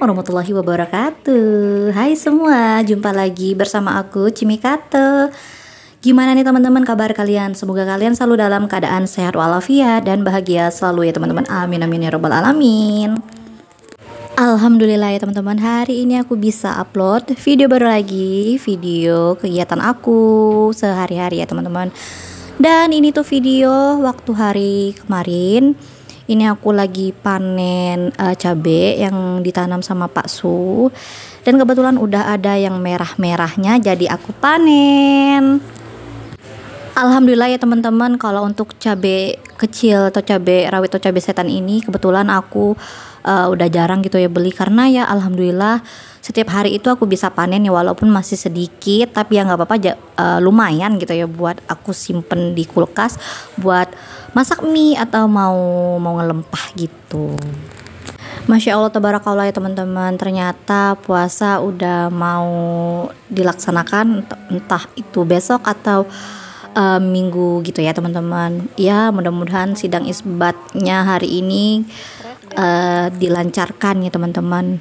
warahmatullahi wabarakatuh. Hai semua, jumpa lagi bersama aku Cimikato. Gimana nih teman-teman kabar kalian? Semoga kalian selalu dalam keadaan sehat walafiat dan bahagia selalu ya teman-teman. Amin amin ya robbal alamin. Alhamdulillah ya teman-teman, hari ini aku bisa upload video baru lagi, video kegiatan aku sehari-hari ya teman-teman. Dan ini tuh video waktu hari kemarin. Ini aku lagi panen cabai yang ditanam sama Pak Su. Dan kebetulan udah ada yang merah-merahnya, jadi aku panen. Alhamdulillah ya teman-teman, kalau untuk cabai kecil atau cabai rawit atau cabai setan ini kebetulan aku udah jarang gitu ya beli, karena ya alhamdulillah setiap hari itu aku bisa panen ya, walaupun masih sedikit tapi ya nggak apa-apa, lumayan gitu ya buat aku simpen di kulkas buat masak mie atau mau ngelempah gitu. Masya Allah tabarakallah ya teman-teman, ternyata puasa udah mau dilaksanakan, entah itu besok atau minggu gitu ya teman-teman. Ya mudah-mudahan sidang isbatnya hari ini dilancarkan ya teman-teman,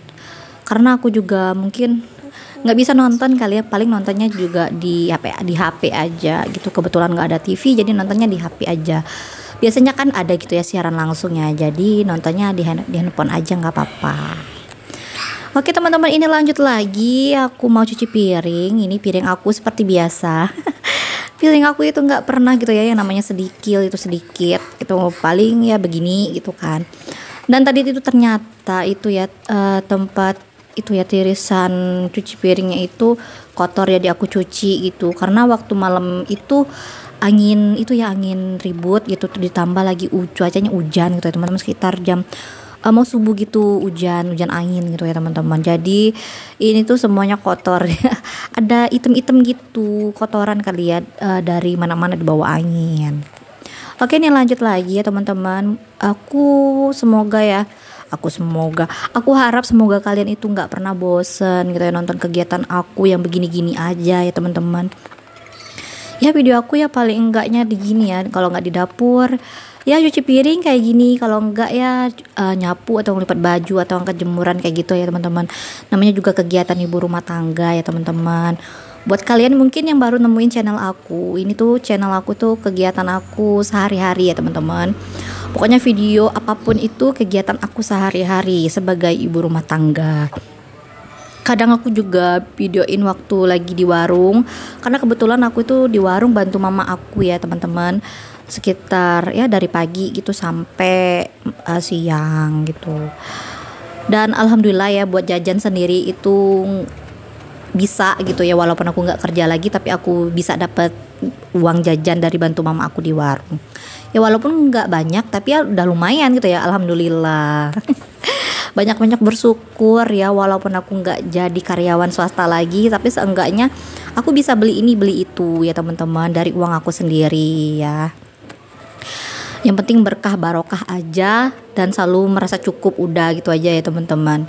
karena aku juga mungkin nggak bisa nonton kali ya, paling nontonnya juga di HP aja gitu. Kebetulan nggak ada TV jadi nontonnya di HP aja. Biasanya kan ada gitu ya siaran langsungnya, jadi nontonnya di handphone aja, nggak apa-apa. Oke teman-teman, ini lanjut lagi, aku mau cuci piring. Ini piring aku seperti biasa. Piring aku itu nggak pernah gitu ya yang namanya sedikit, itu paling ya begini gitu kan. Dan tadi itu ternyata itu ya tempat itu ya tirisan cuci piringnya itu kotor ya, di aku cuci gitu, karena waktu malam itu angin ribut gitu, ditambah lagi cuacanya hujan gitu ya teman-teman, sekitar jam mau subuh gitu, hujan angin gitu ya teman-teman. Jadi ini tuh semuanya kotor ya. Ada item-item gitu, kotoran kali ya, dari mana-mana dibawa angin. Oke, ini lanjut lagi ya teman-teman. Aku harap semoga kalian itu nggak pernah bosen gitu ya nonton kegiatan aku yang begini-gini aja ya teman-teman. Ya video aku ya paling enggaknya di gini ya, kalau nggak di dapur ya cuci piring kayak gini, kalau enggak ya nyapu atau ngelipat baju atau angkat jemuran kayak gitu ya teman-teman. Namanya juga kegiatan ibu rumah tangga ya teman-teman. Buat kalian mungkin yang baru nemuin channel aku, ini tuh channel aku tuh kegiatan aku sehari-hari ya teman-teman. Pokoknya video apapun itu kegiatan aku sehari-hari sebagai ibu rumah tangga. Kadang aku juga videoin waktu lagi di warung, karena kebetulan aku itu di warung bantu mama aku ya teman-teman, sekitar ya dari pagi gitu sampai siang gitu. Dan alhamdulillah ya buat jajan sendiri itu bisa gitu ya, walaupun aku nggak kerja lagi tapi aku bisa dapat uang jajan dari bantu mama aku di warung. Ya walaupun nggak banyak tapi ya udah lumayan gitu ya, alhamdulillah. Banyak-banyak bersyukur ya, walaupun aku nggak jadi karyawan swasta lagi, tapi seenggaknya aku bisa beli ini beli itu ya teman-teman dari uang aku sendiri ya. Yang penting berkah barokah aja dan selalu merasa cukup, udah gitu aja ya teman-teman.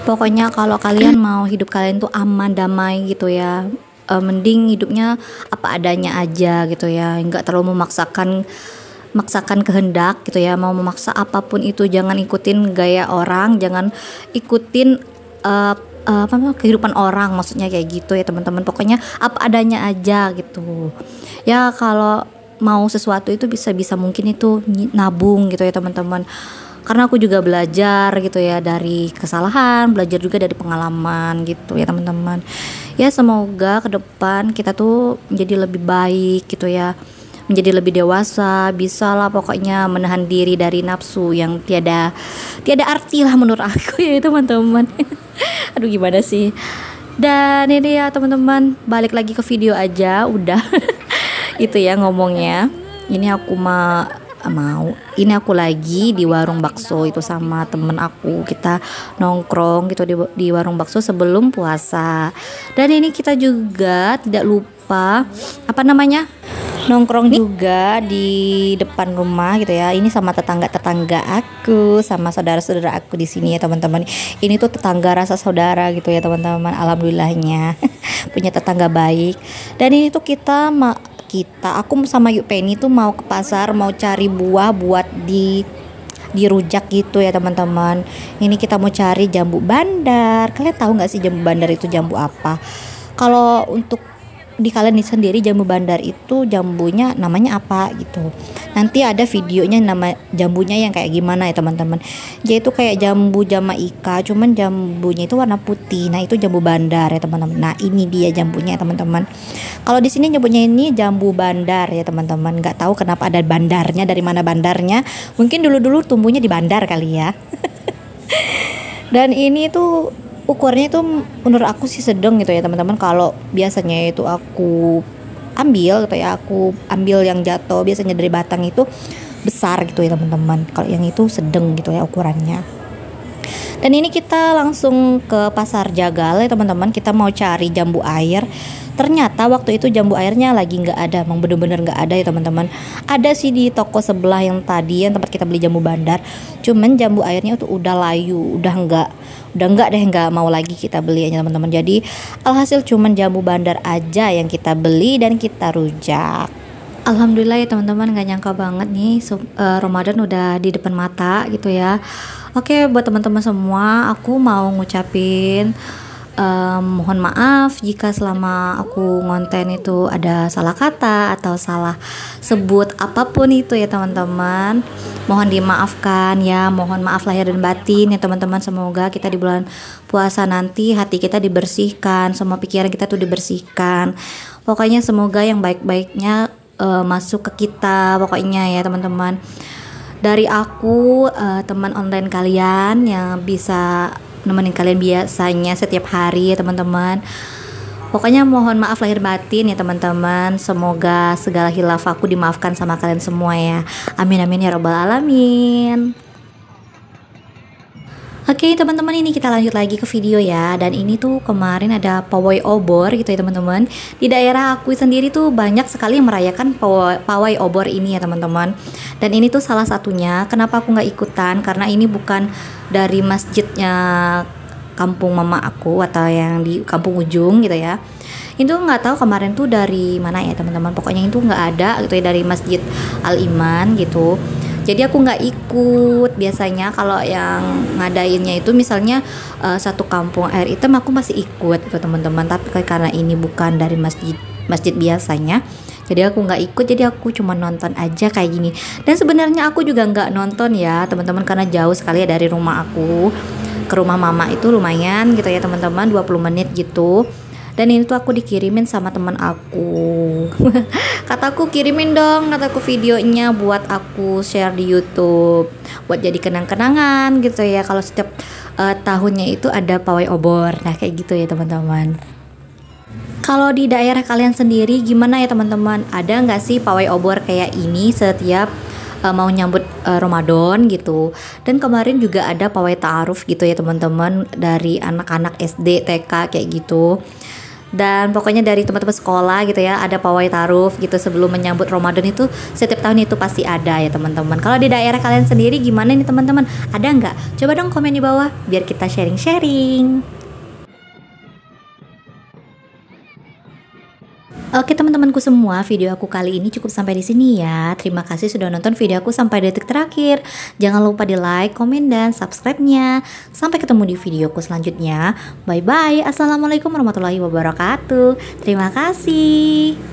Pokoknya kalau kalian mau hidup kalian tuh aman damai gitu ya, mending hidupnya apa adanya aja gitu ya, nggak terlalu memaksakan kehendak gitu ya. Mau memaksa apapun itu jangan ikutin gaya orang, jangan ikutin kehidupan orang, maksudnya kayak gitu ya teman-teman. Pokoknya apa adanya aja gitu ya. Kalau mau sesuatu itu bisa mungkin itu nabung gitu ya teman-teman, karena aku juga belajar gitu ya dari kesalahan, belajar juga dari pengalaman gitu ya teman-teman. Ya semoga ke depan kita tuh menjadi lebih baik gitu ya, menjadi lebih dewasa, bisa lah pokoknya menahan diri dari nafsu yang tiada arti lah menurut aku ya teman-teman. Aduh gimana sih. Dan ini ya teman-teman, balik lagi ke video aja udah. Itu ya ngomongnya. Ini aku ini aku lagi di warung bakso itu sama temen aku, kita nongkrong gitu di warung bakso sebelum puasa. Dan ini kita juga tidak lupa nongkrong juga di depan rumah gitu ya. Ini sama tetangga aku, sama saudara-saudara aku di sini ya teman-teman. Ini tuh tetangga rasa saudara gitu ya teman-teman. Alhamdulillahnya punya tetangga baik. Dan ini tuh aku sama Yuk Penny tuh mau ke pasar, mau cari buah buat dirujak gitu ya teman-teman. Ini kita mau cari jambu bandar. Kalian tahu nggak sih jambu bandar itu jambu apa? Kalau untuk di kalian sendiri jambu bandar itu jambunya namanya apa gitu. Nanti ada videonya nama jambunya yang kayak gimana ya teman-teman. Dia itu kayak jambu Jamaika, cuman jambunya itu warna putih. Nah, itu jambu bandar ya teman-teman. Nah, ini dia jambunya ya teman-teman. Kalau di sini nyebutnya ini jambu bandar ya teman-teman. Nggak tahu kenapa ada bandarnya, dari mana bandarnya. Mungkin dulu-dulu tumbuhnya di bandar kali ya. Dan ini tuh ukurnya itu menurut aku sih sedang gitu ya teman-teman. Kalau biasanya itu aku ambil gitu ya, aku ambil yang jatuh biasanya dari batang itu besar gitu ya teman-teman. Kalau yang itu sedang gitu ya ukurannya. Dan ini kita langsung ke pasar Jagal ya teman-teman. Kita mau cari jambu air. Ternyata waktu itu jambu airnya lagi nggak ada, emang bener-bener nggak ada ya teman-teman. Ada sih di toko sebelah yang tadi yang tempat kita beli jambu bandar. Cuman jambu airnya itu udah layu, udah nggak mau lagi kita beli ya teman-teman. Jadi alhasil cuman jambu bandar aja yang kita beli dan kita rujak. Alhamdulillah ya teman-teman, nggak nyangka banget nih Ramadan udah di depan mata gitu ya. Oke, buat teman-teman semua, aku mau ngucapin mohon maaf jika selama aku ngonten itu ada salah kata atau salah sebut apapun itu ya teman-teman. Mohon dimaafkan ya, mohon maaf lahir dan batin ya teman-teman. Semoga kita di bulan puasa nanti hati kita dibersihkan, semua pikiran kita tuh dibersihkan. Pokoknya semoga yang baik-baiknya masuk ke kita pokoknya ya teman-teman. Dari aku teman online kalian yang bisa nemenin kalian biasanya setiap hari ya teman-teman. Pokoknya mohon maaf lahir batin ya teman-teman. Semoga segala hilaf aku dimaafkan sama kalian semua ya. Amin amin ya robbal alamin. Oke teman-teman, ini kita lanjut lagi ke video ya. Dan ini tuh kemarin ada pawai obor gitu ya teman-teman. Di daerah aku sendiri tuh banyak sekali yang merayakan pawai obor ini ya teman-teman. Dan ini tuh salah satunya. Kenapa aku nggak ikutan? Karena ini bukan dari masjidnya kampung mama aku atau yang di kampung ujung gitu ya. Itu nggak tahu kemarin tuh dari mana ya teman-teman. Pokoknya itu nggak ada gitu ya, dari Masjid Al Iman gitu. Jadi aku nggak ikut. Biasanya kalau yang ngadainnya itu misalnya satu kampung air hitam, aku masih ikut gitu teman-teman. Tapi karena ini bukan dari masjid biasanya, jadi aku nggak ikut. Jadi aku cuma nonton aja kayak gini. Dan sebenarnya aku juga nggak nonton ya teman-teman, karena jauh sekali ya dari rumah aku ke rumah mama. Itu lumayan gitu ya teman-teman, 20 menit gitu. Dan ini tuh aku dikirimin sama teman aku. Kataku kirimin dong, kataku videonya buat aku share di YouTube, buat jadi kenang-kenangan gitu ya. Kalau setiap tahunnya itu ada pawai obor. Nah kayak gitu ya teman-teman. Kalau di daerah kalian sendiri gimana ya teman-teman? Ada nggak sih pawai obor kayak ini setiap mau nyambut Ramadan gitu? Dan kemarin juga ada pawai ta'aruf gitu ya teman-teman, dari anak-anak SD, TK kayak gitu. Dan pokoknya dari teman-teman sekolah gitu ya, ada pawai ta'aruf gitu sebelum menyambut Ramadan. Itu setiap tahun itu pasti ada ya teman-teman. Kalau di daerah kalian sendiri gimana nih teman-teman? Ada nggak? Coba dong komen di bawah biar kita sharing-sharing. Oke teman-temanku semua, video aku kali ini cukup sampai di sini ya. Terima kasih sudah nonton video aku sampai detik terakhir. Jangan lupa di like, komen, dan subscribe-nya. Sampai ketemu di videoku selanjutnya. Bye bye. Assalamualaikum warahmatullahi wabarakatuh. Terima kasih.